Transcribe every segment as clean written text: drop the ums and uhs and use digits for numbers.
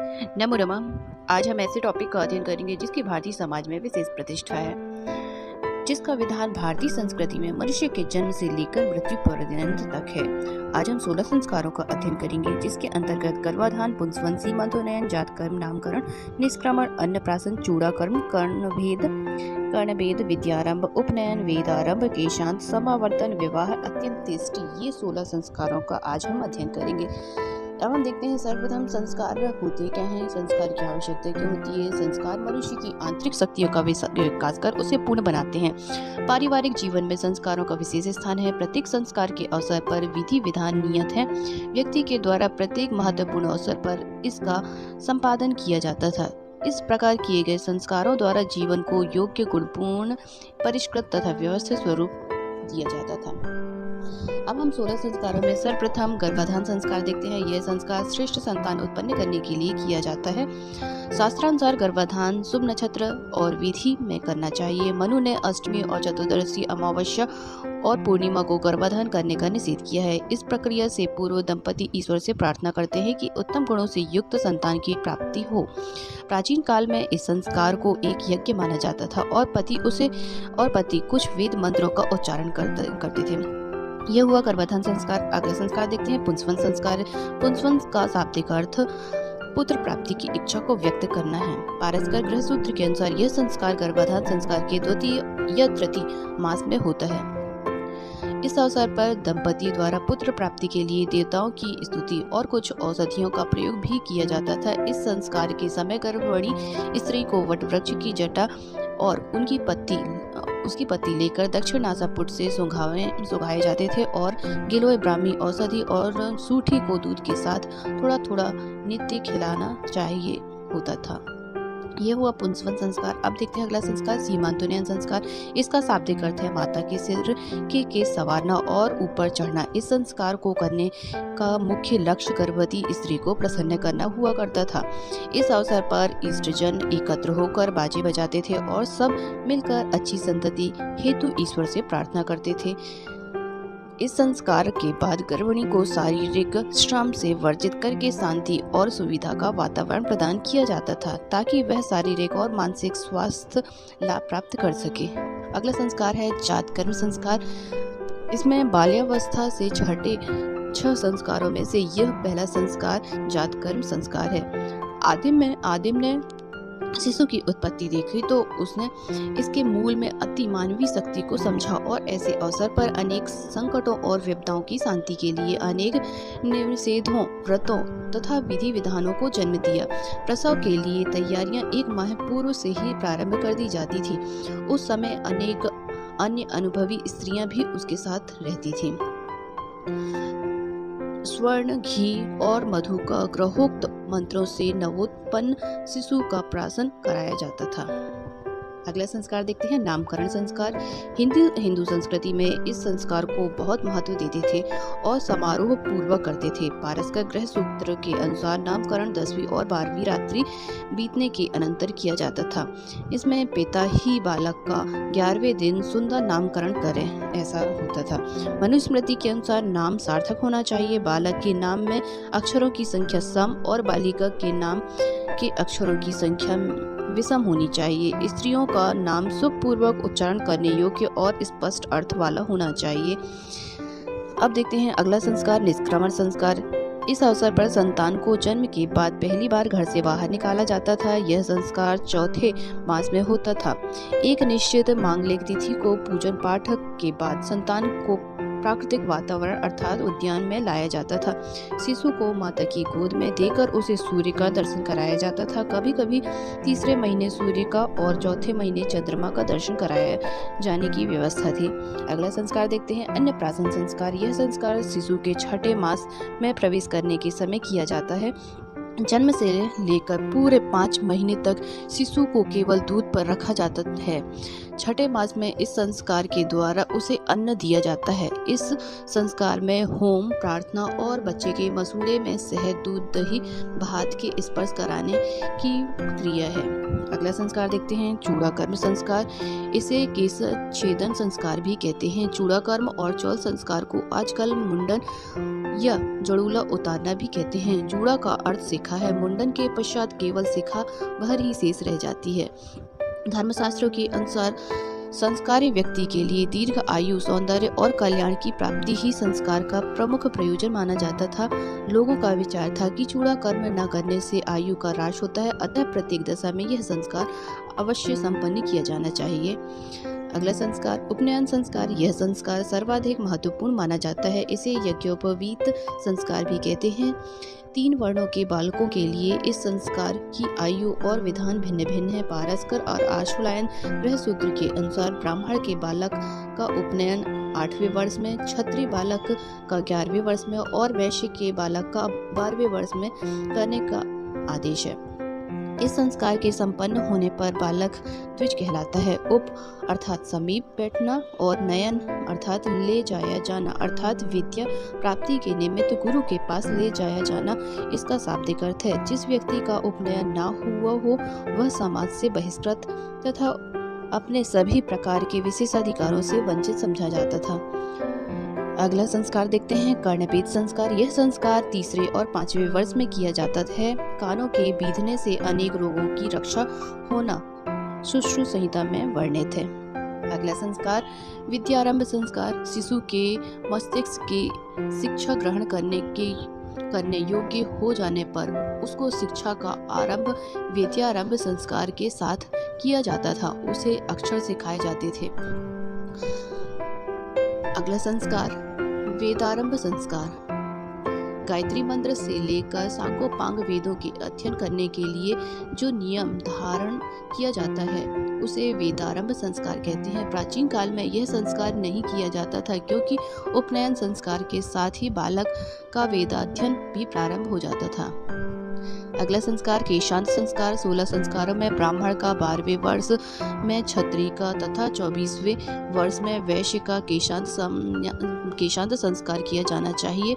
नमो नमः। आज हम ऐसे टॉपिक का अध्ययन करेंगे जिसकी भारतीय समाज में विशेष प्रतिष्ठा है, जिसका विधान भारतीय संस्कृति में मनुष्य के जन्म से लेकर मृत्यु पर्यंत तक है। आज हम 16 संस्कारों का अध्ययन करेंगे, जिसके अंतर्गत गर्भाधान, पुंसवन, सीमंतोन्नयन, जातकर्म, नामकरण, निष्क्रमण, अन्नप्राशन, चूड़ाकर्म, कर्णभेद, विद्यारंभ, उपनयन, वेदारंभ, केशांत, समावर्तन, विवाह, अत्यंत्येष्टि, ये 16 संस्कारों का आज हम अध्ययन करेंगे। अब हम देखते हैं सर्वप्रथम संस्कार होते क्या हैं, संस्कार की आवश्यकता क्यों होती है। संस्कार मनुष्य की आंतरिक शक्तियों का विकास कर उसे पूर्ण बनाते हैं। पारिवारिक जीवन में संस्कारों का विशेष स्थान है। प्रत्येक संस्कार के अवसर पर विधि विधान नियत है। व्यक्ति के द्वारा प्रत्येक महत्वपूर्ण अवसर पर इसका संपादन किया जाता था। इस प्रकार किए गए संस्कारों द्वारा जीवन को योग्य, गुणपूर्ण, परिष्कृत तथा व्यवस्थित स्वरूप दिया जाता था। अब हम 16 संस्कारों में सर्वप्रथम गर्भाधान संस्कार देखते हैं। यह संस्कार श्रेष्ठ संतान उत्पन्न करने के लिए किया जाता है। शास्त्रानुसार गर्भाधान शुभ नक्षत्र और विधि में करना चाहिए। मनु ने अष्टमी और चतुर्दशी, अमावस्या और पूर्णिमा को गर्भाधान करने का निषेध किया है। इस प्रक्रिया से पूर्व दंपति ईश्वर से प्रार्थना करते हैं कि उत्तम गुणों से युक्त संतान की प्राप्ति हो। प्राचीन काल में इस संस्कार को एक यज्ञ माना जाता था और पति कुछ वेद मंत्रों का उच्चारण करते थे। यह हुआ गर्भाधान संस्कार। अगला संस्कार देखते हैं पुंसवन संस्कार। पुंसवन का शाब्दिक अर्थ पुत्र प्राप्ति की इच्छा को व्यक्त करना है। पारस्कर गृह सूत्र के अनुसार यह संस्कार गर्भाधान संस्कार के द्वितीय या तृतीय मास में होता है। इस अवसर पर दंपति द्वारा पुत्र प्राप्ति के लिए देवताओं की स्तुति और कुछ औषधियों का प्रयोग भी किया जाता था। इस संस्कार के समय गर्भवती स्त्री को वटवृक्ष की जटा और उसकी पत्ती लेकर दक्षिण नासापुट से सुंघाए जाते थे और गिलोय, ब्राह्मी औषधि और सूठी को दूध के साथ थोड़ा थोड़ा नित्य खिलाना चाहिए होता था। यह हुआ पुंसवन संस्कार। अब देखते हैं अगला संस्कार सीमंतोन्नयन संस्कार। इसका शाब्दिक अर्थ है माता के सिर के केस संवारना और ऊपर चढ़ना। इस संस्कार को करने का मुख्य लक्ष्य गर्भवती स्त्री को प्रसन्न करना हुआ करता था। इस अवसर पर इष्टजन एकत्र होकर बाजे बजाते थे और सब मिलकर अच्छी संतति हेतु ईश्वर से प्रार्थना करते थे। इस संस्कार के बाद गर्भिणी को शारीरिक श्रम से वर्जित करके शांति और सुविधा का वातावरण प्रदान किया जाता था, ताकि वह शारीरिक और मानसिक स्वास्थ्य लाभ प्राप्त कर सके। अगला संस्कार है जातकर्म संस्कार। इसमें बाल्यावस्था से छठे 6 संस्कारों में से यह पहला संस्कार जातकर्म संस्कार है। आदिम ने शिशु की उत्पत्ति देखी तो उसने इसके मूल में अति मानवीय शक्ति को समझा और ऐसे अवसर पर अनेक संकटों और विपदाओं की शांति के लिए अनेक निषेधों, व्रतों तथा विधि विधानों को जन्म दिया। प्रसव के लिए तैयारियां 1 माह पूर्व से ही प्रारंभ कर दी जाती थी। उस समय अनेक अन्य अनुभवी स्त्रियां भी उसके साथ रहती थीं। स्वर्ण, घी और मधु का ग्रहोक्त मंत्रों से नवोत्पन्न शिशु का प्राशन कराया जाता था। अगला संस्कार देखते हैं नामकरण संस्कार। हिंदू संस्कृति में इस संस्कार को बहुत महत्व देते थे और समारोह पूर्वक करते थे। पारस्कर गृह सूत्र के अनुसार नामकरण 10वीं और 12वीं रात्रि बीतने के अनंतर किया जाता था। इसमें पिता ही बालक का 11वें दिन सुंदर नामकरण करे, ऐसा होता था। मनुस्मृति के अनुसार नाम सार्थक होना चाहिए। बालक के नाम में अक्षरों की संख्या सम और बालिका के नाम के अक्षरों की संख्या विषम होनी चाहिए। स्त्रियों का नाम सुखपूर्वक उच्चारण करने योग्य और स्पष्ट अर्थ वाला होना चाहिए। अब देखते हैं अगला संस्कार निष्क्रमण संस्कार। इस अवसर पर संतान को जन्म के बाद पहली बार घर से बाहर निकाला जाता था। यह संस्कार चौथे मास में होता था। एक निश्चित मांगलिक तिथि को पूजन पाठ के बाद संतान को प्राकृतिक वातावरण अर्थात उद्यान में लाया जाता था। शिशु को माता की गोद में देकर उसे सूर्य का दर्शन कराया जाता था। कभी कभी तीसरे महीने सूर्य का और चौथे महीने चंद्रमा का दर्शन कराया जाने की व्यवस्था थी। अगला संस्कार देखते हैं अन्नप्राशन संस्कार। यह संस्कार शिशु के 6ठे मास में प्रवेश करने के समय किया जाता है। जन्म से लेकर पूरे 5 महीने तक शिशु को केवल दूध पर रखा जाता है। छठे मास में इस संस्कार के द्वारा उसे अन्न दिया जाता है। इस संस्कार में होम, प्रार्थना और बच्चे के मसूड़े में शहद, दूध, दही, भात के स्पर्श कराने की क्रिया है। अगला संस्कार देखते हैं चूड़ाकर्म संस्कार। इसे केश छेदन संस्कार भी कहते हैं। चूड़ाकर्म और चौल संस्कार को आजकल मुंडन या जड़ूला उतारना भी कहते हैं। जूड़ा का अर्थ शिखा है। मुंडन के पश्चात केवल शिखा भर ही शेष रह जाती है। धर्मशास्त्रों के अनुसार संस्कारी व्यक्ति के लिए दीर्घ आयु, सौंदर्य और कल्याण की प्राप्ति ही संस्कार का प्रमुख प्रयोजन माना जाता था। लोगों का विचार था कि चूड़ा कर्म न करने से आयु का ह्रास होता है, अतः प्रत्येक दशा में यह संस्कार अवश्य संपन्न किया जाना चाहिए। अगला संस्कार उपनयन संस्कार। यह संस्कार सर्वाधिक महत्वपूर्ण माना जाता है। इसे यज्ञोपवीत संस्कार भी कहते हैं। 3 वर्णों के बालकों के लिए इस संस्कार की आयु और विधान भिन्न भिन्न है। पारस्कर और आशुलायन गृहसूत्र के अनुसार ब्राह्मण के बालक का उपनयन 8वें वर्ष में, क्षत्रिय बालक का 11वें वर्ष में और वैश्य के बालक का 12वें वर्ष में करने का आदेश है। इस संस्कार के संपन्न होने पर बालक द्विज कहलाता है। उप अर्थात समीप बैठना और नयन अर्थात ले जाया जाना अर्थात विद्या प्राप्ति के निमित्त गुरु के पास ले जाया जाना इसका शाब्दिक अर्थ है। जिस व्यक्ति का उपनयन ना हुआ हो वह समाज से बहिष्कृत तथा अपने सभी प्रकार के विशेषाधिकारों से वंचित समझा जाता था। अगला संस्कार देखते हैं कर्णभेद संस्कार। यह संस्कार 3रे और 5वें वर्ष में किया जाता है। कानों के बीधने से अनेक रोगों की रक्षा होना सुश्रुत संहिता में वर्णित है। अगला संस्कार विद्यारंभ संस्कार। शिशु के मस्तिष्क की शिक्षा ग्रहण करने योग्य हो जाने पर उसको शिक्षा का आरंभ विद्यारंभ संस्कार के साथ किया जाता था। उसे अक्षर सिखाए जाते थे। अगला संस्कार वेदारंभ संस्कार। गायत्री मंत्र से लेकर सांगोपांग वेदों के अध्ययन करने के लिए जो नियम धारण किया जाता है उसे वेदारंभ संस्कार कहते हैं। प्राचीन काल में यह संस्कार नहीं किया जाता था क्योंकि उपनयन संस्कार के साथ ही बालक का वेदाध्ययन भी प्रारंभ हो जाता था। अगला संस्कार केशांत संस्कार। 16 संस्कारों में ब्राह्मण का 12वें वर्ष में, क्षत्रिय का तथा 24वें वर्ष में वैश्य का केशांत संस्कार किया जाना चाहिए।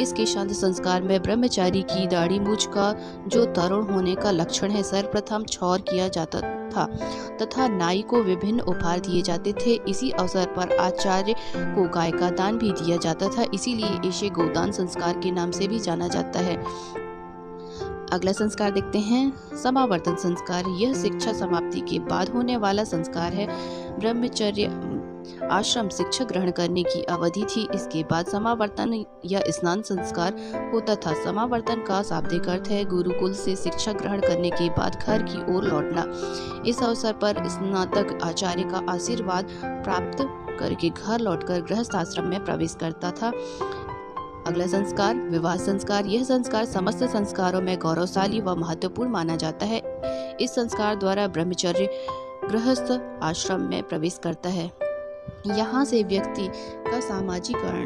इस केशांत संस्कार में ब्रह्मचारी की दाढ़ी मूछ का जो तरुण होने का लक्षण है सर्वप्रथम क्षौर किया जाता था तथा नाई को विभिन्न उपहार दिए जाते थे। इसी अवसर पर आचार्य को गाय का दान भी दिया जाता था, इसीलिए इसे गोदान संस्कार के नाम से भी जाना जाता है। अगला संस्कार देखते हैं समावर्तन संस्कार। यह शिक्षा समाप्ति के बाद होने वाला संस्कार है। ब्रह्मचर्य आश्रम शिक्षा ग्रहण करने की अवधि थी। इसके बाद समावर्तन या स्नान संस्कार होता था। समावर्तन का शाब्दिक अर्थ है गुरुकुल से शिक्षा ग्रहण करने के बाद घर की ओर लौटना। इस अवसर पर स्नातक आचार्य का आशीर्वाद प्राप्त करके घर लौटकर गृहस्थ आश्रम में प्रवेश करता था। अगला संस्कार विवाह संस्कार। यह संस्कार समस्त संस्कारों में गौरवशाली व महत्वपूर्ण माना जाता है। इस संस्कार द्वारा ब्रह्मचर्य गृहस्थ आश्रम में प्रवेश करता है। यहाँ से व्यक्ति का सामाजिकरण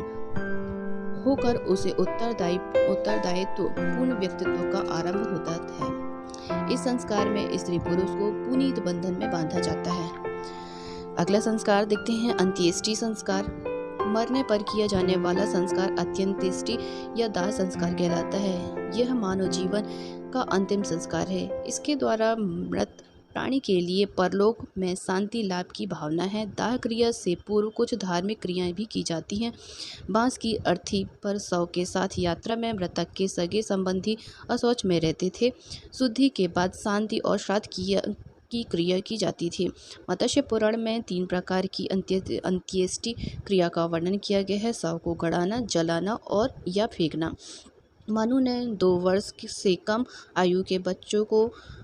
होकर उसे उत्तरदायित्व पूर्ण व्यक्तित्व का आरंभ होता है। इस संस्कार में स्त्री पुरुष को पुनीत बंधन में बांधा जाता है। अगला संस्कार देखते हैं अंत्येष्टि संस्कार। मरने पर किया जाने वाला संस्कार अंत्येष्टि या दाह संस्कार कहलाता है। यह मानव जीवन का अंतिम संस्कार है। इसके द्वारा मृत प्राणी के लिए परलोक में शांति लाभ की भावना है। दाह क्रिया से पूर्व कुछ धार्मिक क्रियाएं भी की जाती हैं। बांस की अर्थी पर शव के साथ यात्रा में मृतक के सगे संबंधी अशौच में रहते थे। शुद्धि के बाद शांति और श्राद्ध की क्रिया की जाती थी। मत्स्य पुराण में 3 प्रकार की अंत्येष्टि क्रिया का वर्णन किया गया है। शव को गड़ाना, जलाना और या फेंकना। मनु ने 2 वर्ष से कम आयु के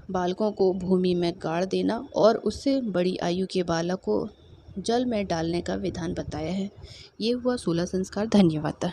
बालकों को भूमि में गाड़ देना और उससे बड़ी आयु के बालक को जल में डालने का विधान बताया है। ये हुआ 16 संस्कार। धन्यवाद।